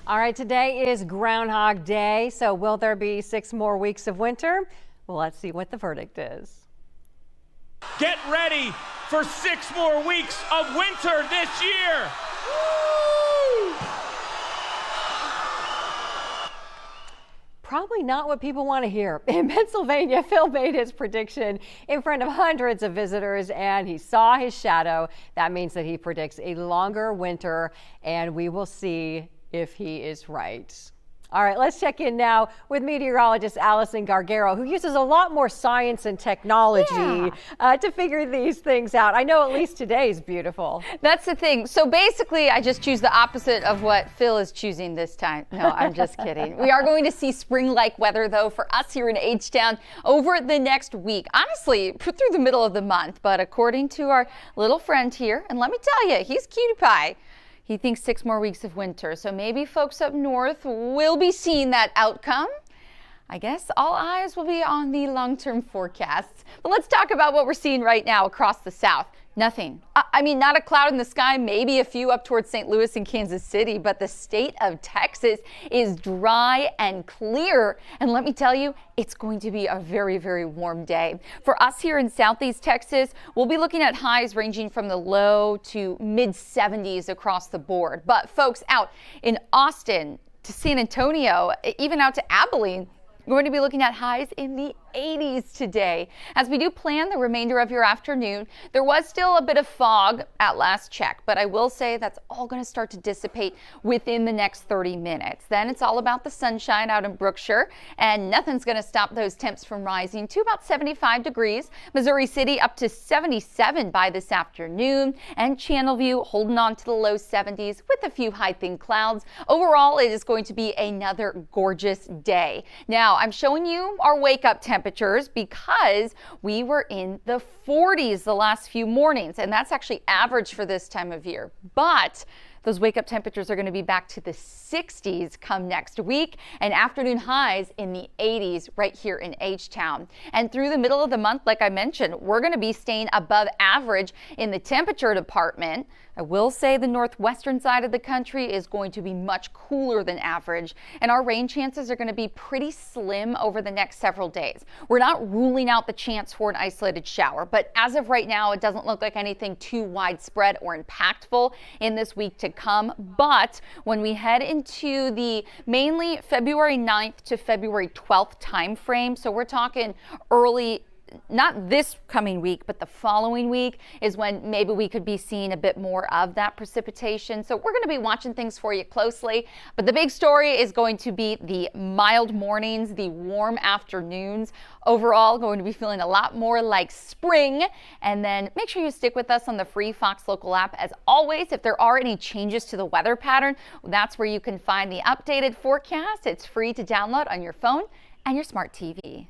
All right, today is Groundhog Day, so will there be 6 more weeks of winter? Well, let's see what the verdict is. Get ready for 6 more weeks of winter this year. Woo! Probably not what people want to hear. In Pennsylvania, Phil made his prediction in front of hundreds of visitors and he saw his shadow. That means that he predicts a longer winter, and we will see if he is right. All right, let's check in now with meteorologist Allison Gargaro, who uses a lot more science and technology to figure these things out. I know at least today is beautiful. That's the thing. So basically, I just choose the opposite of what Phil is choosing this time. No, I'm just kidding. We are going to see spring-like weather, though, for us here in H-Town over the next week. Honestly, through the middle of the month. But according to our little friend here, and let me tell you, he's cutie pie. He thinks 6 more weeks of winter, so maybe folks up north will be seeing that outcome. I guess all eyes will be on the long-term forecasts. But let's talk about what we're seeing right now across the south. Nothing. I mean, not a cloud in the sky, maybe a few up towards St. Louis and Kansas City, but the state of Texas is dry and clear. And let me tell you, it's going to be a very, very warm day. For us here in Southeast Texas, we'll be looking at highs ranging from the low to mid 70s across the board. But folks out in Austin to San Antonio, even out to Abilene, we're going to be looking at highs in the 80s today. As we do plan the remainder of your afternoon, there was still a bit of fog at last check, but I will say that's all going to start to dissipate within the next 30 minutes. Then it's all about the sunshine out in Brookshire, and nothing's going to stop those temps from rising to about 75 degrees. Missouri City up to 77 by this afternoon, and Channelview holding on to the low 70s with a few high thin clouds. Overall, it is going to be another gorgeous day. Now, I'm showing you our wake-up temperatures because we were in the 40s the last few mornings, and that's actually average for this time of year. But those wake-up temperatures are going to be back to the 60s come next week, and afternoon highs in the 80s right here in H-Town. And through the middle of the month, like I mentioned, we're going to be staying above average in the temperature department. I will say the northwestern side of the country is going to be much cooler than average, and our rain chances are going to be pretty slim over the next several days. We're not ruling out the chance for an isolated shower, but as of right now, it doesn't look like anything too widespread or impactful in this week to come. But when we head into the mainly February 9th to February 12th time frame, so we're talking early, not this coming week, but the following week is when maybe we could be seeing a bit more of that precipitation. So we're going to be watching things for you closely. But the big story is going to be the mild mornings, the warm afternoons. Overall, going to be feeling a lot more like spring. And then make sure you stick with us on the free Fox Local app. As always, if there are any changes to the weather pattern, that's where you can find the updated forecast. It's free to download on your phone and your smart TV.